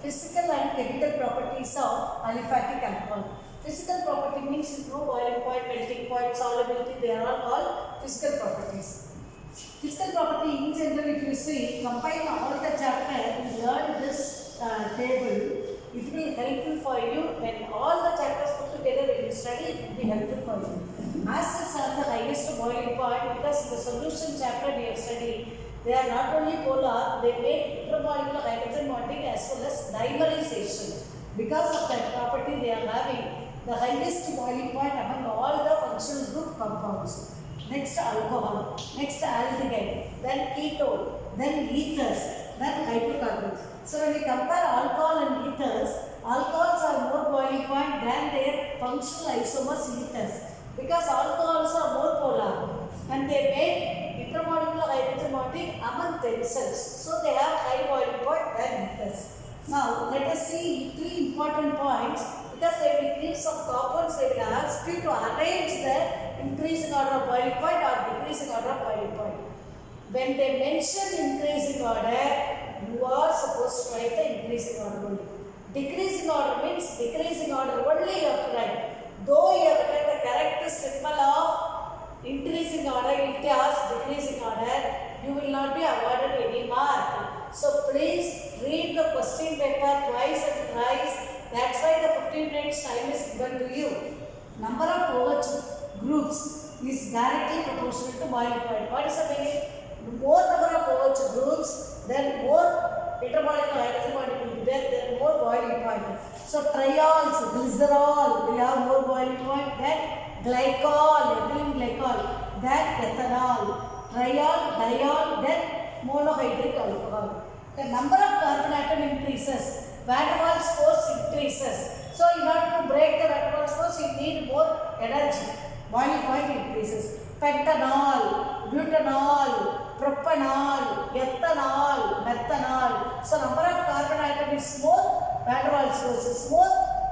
physical and chemical properties of aliphatic alcohol. Physical property means no boiling point, melting point, solubility, they are all called physical properties. Physical property in general, if you see, combine all the chapter, you learn this table, it will be helpful for you when all the chapters put together when you study, it will be helpful for you. Acids are the highest boiling point because in the solution chapter we have studied, they are not only polar, they make intermolecular hydrogen bonding as well as dimerization. Because of that property, they are having the highest boiling point among all the functional group compounds. Next alcohol, next aldehyde, then ketone, then ethers, then hydrocarbons. So when we compare alcohol and ethers, alcohols are more boiling point than their functional isomers ethers. Because alcohols are more polar and they make intermolecular hydrogen bonding among themselves. So they have high boiling point than ethers. Now let us see three important points. Because they will give some compounds, they will ask you to arrange the increasing order of boiling point or decreasing order of boiling point. When they mention increasing order, you are supposed to write the increasing order only. Decreasing order means decreasing order only you have to write. Though you have written the correct symbol of increasing order, if they ask decreasing order, you will not be awarded any mark. So please read the question paper twice and thrice. That's why the 15 minutes time is given to you. Number of OH groups is directly proportional to boiling point. What is the meaning? More number of OH groups, then more intermolecular hydrogen bonding will be there, then more boiling point. So triols, glycerol will have more boiling point than glycol, ethylene glycol, then ethanol, triol, diol, then monohydric alcohol. The number of carbon atom increases. Van der Waals force increases. So in order to break the Van der Waals force, you need more energy. Boiling point increases. Pentanol, butanol, propanol, ethanol, methanol. So number of carbon atom is more, Van der Waals force is more.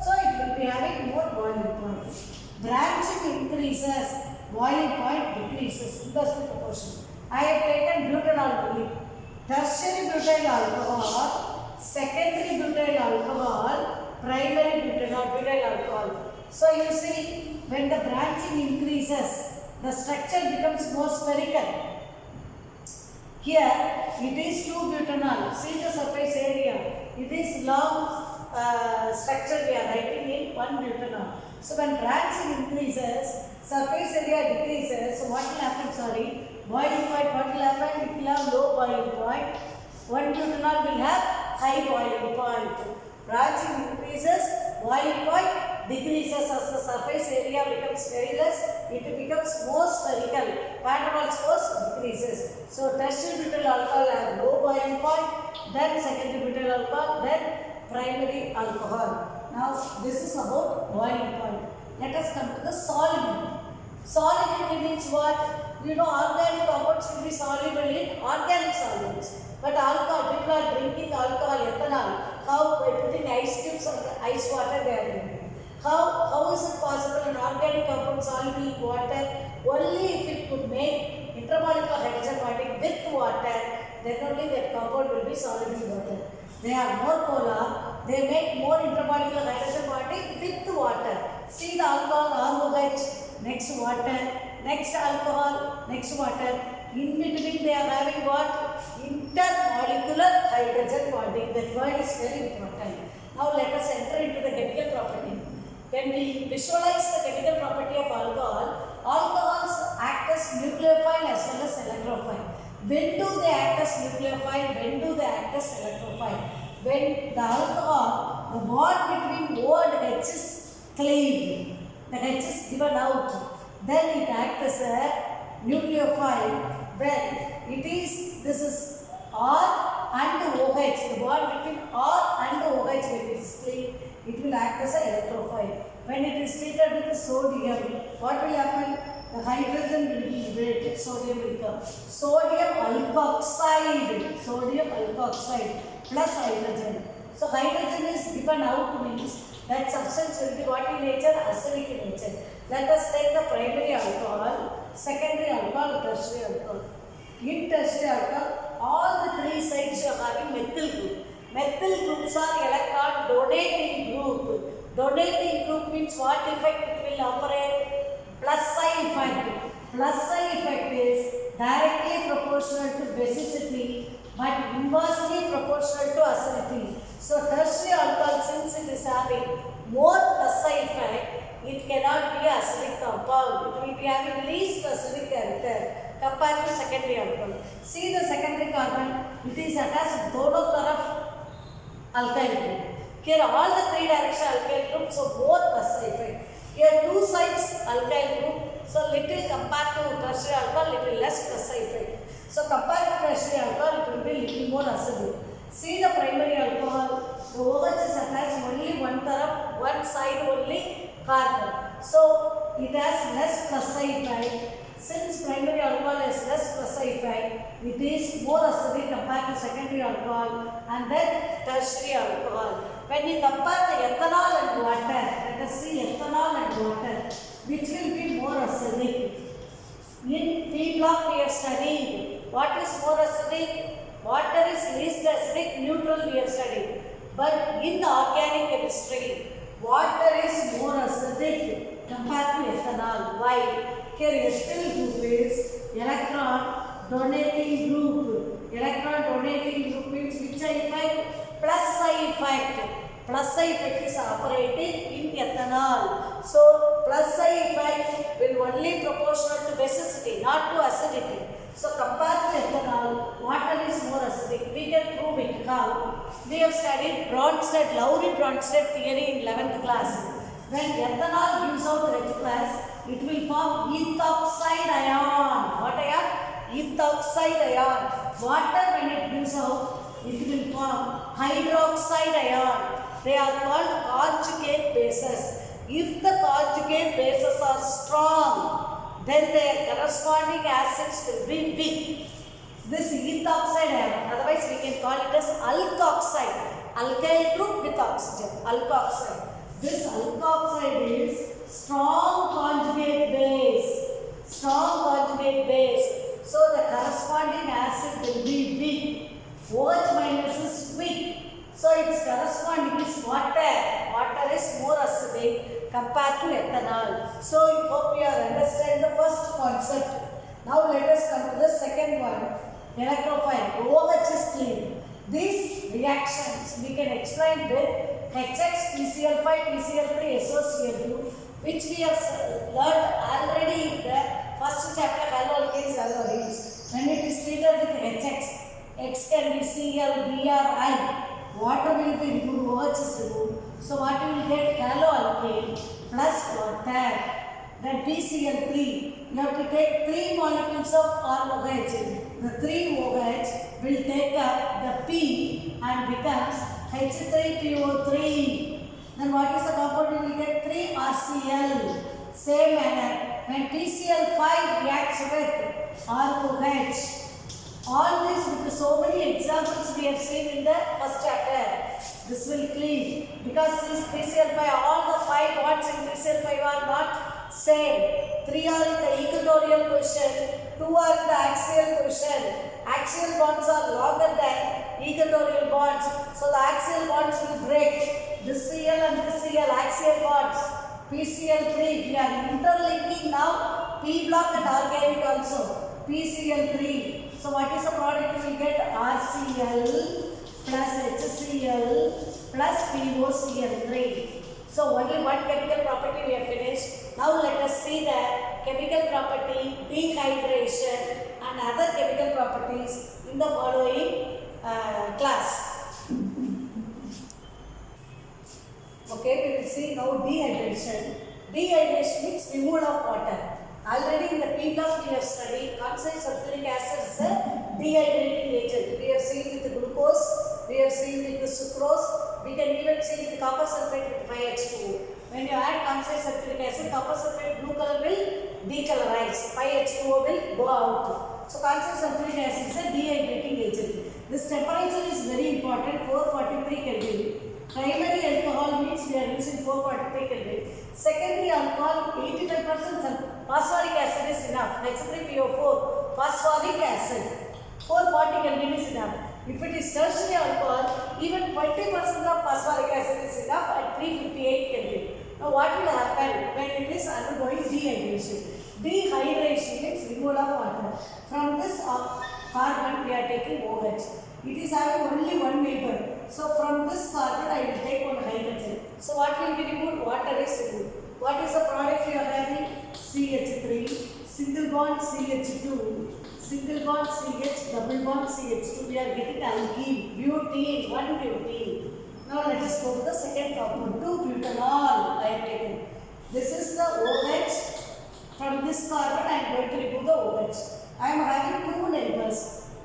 So it will be having more boiling point. Branching increases, boiling point decreases. Inversely proportional. I have taken butanol only. Tertiary butyl alcohol, secondary butyl alcohol, primary butyl alcohol. So you see, when the branching increases, the structure becomes more spherical. Here, it is 2-butanol. See the surface area. It is long structure we are writing in 1-butanol. So when branching increases, surface area decreases. So what will happen? Sorry. Boiling point, what will happen? It will have low boiling point. 1-butanol will have high boiling point. Branching increases, boiling point decreases as the surface area becomes very less, it becomes more spherical. Van der Waals force decreases. So tertiary butyl alcohol have low boiling point, then secondary butyl alcohol, then primary alcohol. Now this is about boiling point. Let us come to the solubility. Solubility means what? You know, organic compounds will be soluble in organic solvents. But alcohol, people are drinking alcohol, ethanol. How? By putting ice cubes or ice water they are drinking. How is it possible an organic compound soluble in water? Only if it could make intermolecular hydrogen bonding with water, then only that compound will be soluble in water. They are more polar, they make more intermolecular hydrogen bonding with water. See the alcohol, ROH, next water, next alcohol, next water. In between they are having what? Intermolecular hydrogen bonding. That word is very important. Now let us enter into the chemical property. When we visualize the chemical property of alcohol, alcohols act as nucleophile as well as electrophile. When do they act as nucleophile? When do they act as electrophile? When the alcohol, the bond between O and H is cleaved, the H is given out, then it acts as a nucleophile. When it is, this is R and OH, the bond between R and OH when it is cleaved, it will act as an electrophile. When it is treated with sodium, what will happen? The hydrogen will be liberated, sodium will come. Sodium alkoxide plus hydrogen. So hydrogen is given out means that substance will be what in nature? Acidic in nature. Let us take the primary alcohol, secondary alcohol, tertiary alcohol. In tertiary alcohol, all the three sides you are having methyl group. Methyl groups are electron donating group. Donating group means what effect it will operate? Plus psi effect. Plus psi effect is directly proportional to basicity but inversely proportional to acidity. So tertiary alcohol, since it is having more plus psi effect, it cannot be acidic compound. It will be having least acidic character compared to secondary alcohol. See the secondary carbon, it is attached दोनों तरफ alkyl group. Here all the three direction alkyl group, so more plus psi effect. Here two sides alkyl group, so little compared to tertiary alcohol, little less plus psi effect. So compared to tertiary alcohol, it will be little more acidic. See the primary alcohol, the OH is attached only one side only carbon. So it has less plus psi effect. Since primary alcohol has less plus psi effect, it is more acidic compared to secondary alcohol and then tertiary alcohol. When you compare the ethanol and water, let us see ethanol and water, which will be more acidic. In P block we have studied what is more acidic. Water is least acidic, neutral we have studied. But in organic chemistry, water is more acidic compared to ethanol. Why? Here ethyl group is electron donating group. Electron donating group means which effect? Plus psi effect. Plus psi effect is operating in ethanol. So plus psi effect will only proportional to basicity, not to acidity. So compared to ethanol, water is more acidic. We can prove it. How? We have studied Lowry-Bronsted theory in 11th class. When ethanol gives out H plus, it will form ethoxide ion. What ion? Ethoxide ion. Water, when it gives out, it will form hydroxide ion. They are called conjugate bases. If the conjugate bases are strong, then their corresponding acids will be weak. This ethoxide ion, otherwise we can call it as alkoxide. Alkyl group with oxygen, alkoxide. This alkoxide is strong conjugate base. Strong conjugate base. So the corresponding acid will be weak. OH minus is weak. So its corresponding is water. Water is more acidic compared to ethanol. So I hope you are understand the first concept. Now let us come to the second one. Electrophile. OH is clean. These reactions we can explain with HX, PCl5, PCl3, SOCl2, which we have learned already in the first chapter, haloalkanes, haloarenes. When it is treated with HX, X can be Cl, Br, I. Water will be removed, OH is removed. So what you will get? Haloalkane plus water. Then PCl3, you have to take 3 molecules of ROH. The 3 OH will take up the P and becomes H3PO3. Then what is the compound? You will get 3 RCl. Same manner, when PCl5 reacts with ROH. All this with so many examples we have seen in the first chapter. This will clean because this PCl5, all the 5 bonds in PCl5 are not same. 3 are in the equatorial position, 2 are in the axial position. Axial bonds are longer than equatorial bonds, so the axial bonds will break. This Cl and this Cl, axial bonds. PCl3, we are interlinking now P block and organic also. PCl3. So what is the product? You will get RCl plus HCl plus POCl3. So only one chemical property we have finished. Now let us see the chemical property, dehydration and other chemical properties in the following class. Okay, we will see now dehydration. Dehydration means removal of water. Already in the P block we have studied concentrated sulfuric acid is a dehydrating agent. We have seen with the glucose, we have seen with the sucrose, we can even see with the copper sulfate with 5H2O. When you add concentrated sulfuric acid, copper sulfate blue color will decolorize, 5H2O will go out. So concentrated sulfuric acid is a dehydrating agent. This temperature is very important, 443 Kelvin. Primary alcohol means we are using 443 Kelvin. Secondary alcohol, 85% phosphoric acid is enough. H3PO4, phosphoric acid, 440 Kelvin is enough. If it is tertiary alcohol, even 20% of phosphoric acid is enough at 358 Kelvin. Now what will happen when it is undergoing dehydration? Dehydration means removal of water. From this carbon we are taking OH. It is having only one member. So from this carbon I will take one hydrogen. So what will be removed? Water is removed. What is the product we are having? CH3, single bond CH2, single bond CH, double bond CH2. We are getting alkene, butene, one butene. Now let us go to the second compound, 2-butanol I have taken. This is the OH. From this carbon I am going to remove the OH. I am having two neighbors.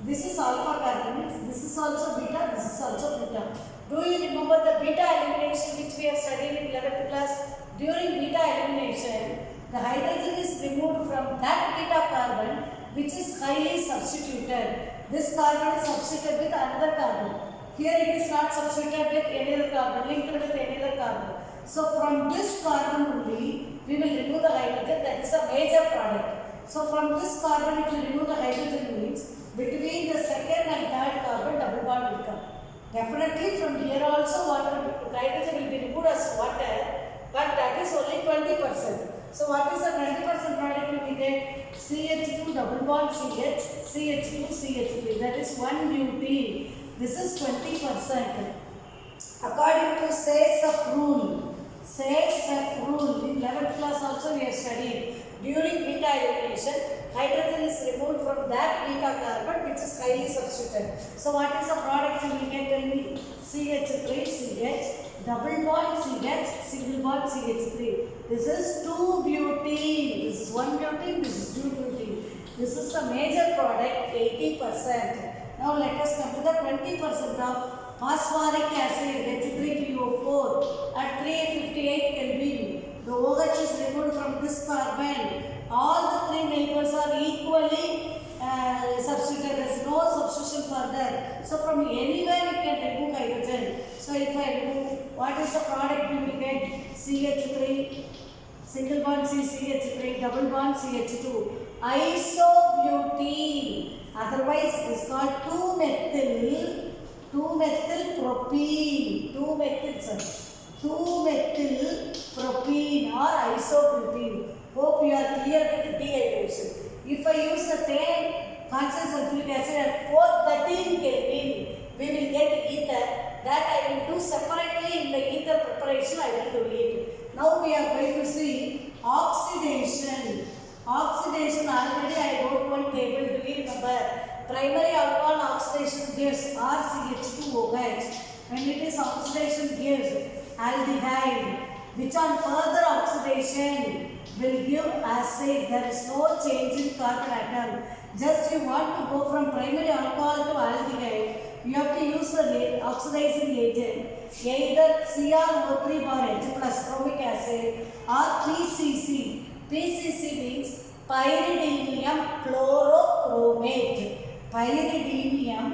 This is alpha carbon, this is also beta, this is also beta. Do you remember the beta elimination which we have studied in 11th class? During beta elimination, the hydrogen is removed from that beta carbon which is highly substituted. This carbon is substituted with another carbon. Here it is not substituted with any other carbon, linked with any other carbon. So from this carbon only, we will remove the hydrogen, that is a major product. So from this carbon, if you remove the hydrogen means, between the second and third carbon, double bond will come. Definitely from here also, hydrogen will be removed as water, but that is only 20%. So what is the 20% product we will get? CH2 double bond CH, CH2 CH3, that is 1 butene. This is 20%. According to Say's rule, in 11th class also we have studied. During beta elimination, hydrogen is removed from that beta carbon which is highly substituted. So what is the product we will get? Tell me. CH3 CH, double bond CH, single bond CH3. This is 2-butene. This is 1-butene, this is 2-butene. This is the major product, 80%. Now let us come to the 20% of phosphoric acid, H3PO4 at 358 Kelvin. The OH is removed from this carbon. All the three neighbors are equally substituted. There is no substitution further. So from anywhere we can remove hydrogen. So if I remove, what is the product we will get? CH3, single bond CH3, double bond CH2. Isobutene. Otherwise it is called 2-methyl-propene. 2-methyl-propene or isobutene. Hope you are clear with dehydration. If I use the same constant sulfuric acid at 413 Kelvin, we will get ether. That I will do separately in the ether preparation. I will do it. Now we are going to see oxidation. Oxidation, already I wrote one table. Do you remember? Primary alcohol oxidation gives RCH2OH. When it is oxidation gives aldehyde, which on further oxidation will give acid. There is no change in carbon atom. Just you want to go from primary alcohol to aldehyde, you have to use the oxidizing agent, either CrO3 or H plus chromic acid or PCC. PCC means pyridinium chlorochromate. Pyridinium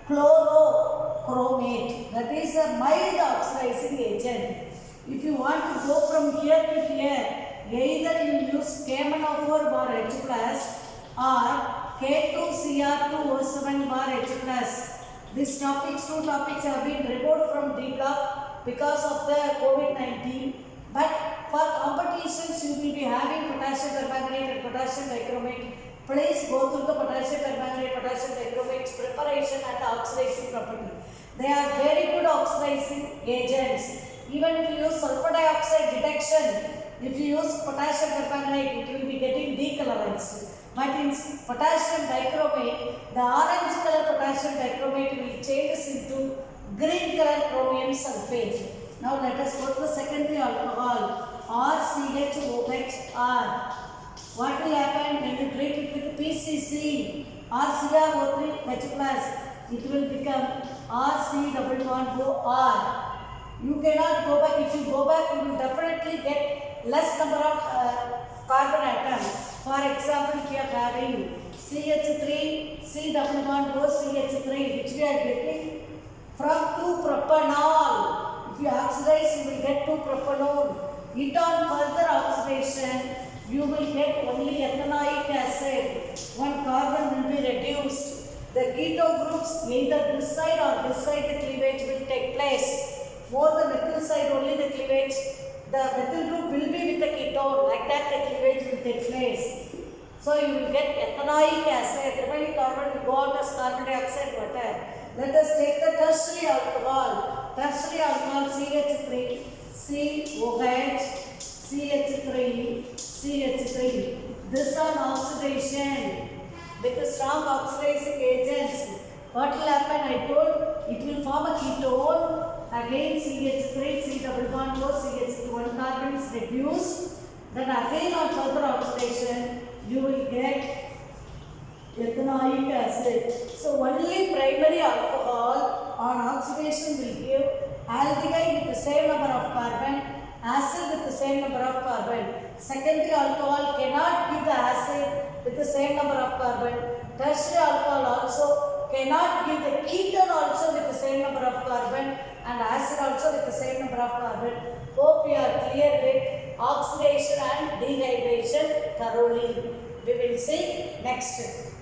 chlorochromate. That is a mild oxidizing agent. If you want to go from here to here, either you use K-MnO4 bar H plus or K2Cr2O7 bar H plus. These two topics have been removed from D block because of the COVID-19. But for competitions, you will be having potassium permanganate and potassium dichromate. Please go through the potassium permanganate, potassium dichromate's preparation and oxidation property. They are very good oxidizing agents. Even if you use sulfur dioxide detection, if you use potassium permanganate, it will be getting decolorized. But in potassium dichromate, the orange color potassium dichromate will change into green color chromium sulfate. Now let us go to the secondary alcohol, RCHOHR. What will happen when you treat it with PCC or CrO3H plus? It will become RC double bond OR. You cannot go back. If you go back, you will definitely get less number of carbon atoms. For example, if you are having CH3, C double bond O CH3, which we are getting from 2-propanol. If you oxidize, you will get 2-propanol. It on further oxidation, you will get only ethanoic acid. One carbon will be reduced. the keto groups, neither this side or this side the cleavage will take place. More the methyl side only the cleavage. The methyl group will be with the ketone, like that the cleavage will take place. So you will get ethanoic acid, remaining carbon will go out as carbon dioxide water. Let us take the tertiary alcohol. Tertiary alcohol CH3, COH, CH3, CH3. This on oxidation with the strong oxidizing agents. What will happen? I told it will form a ketone. Again CH3, C double bond O, CH3, one carbon is reduced. Then again on further oxidation, you will get ethanoic acid. So only primary alcohol on oxidation will give aldehyde with the same number of carbon, acid with the same number of carbon. Secondary alcohol cannot give the acid with the same number of carbon. Tertiary alcohol also cannot give the ketone also with the same number of carbon and acid also with the same number of carbon. Hope you are clear with oxidation and dehydration thoroughly. We will see next.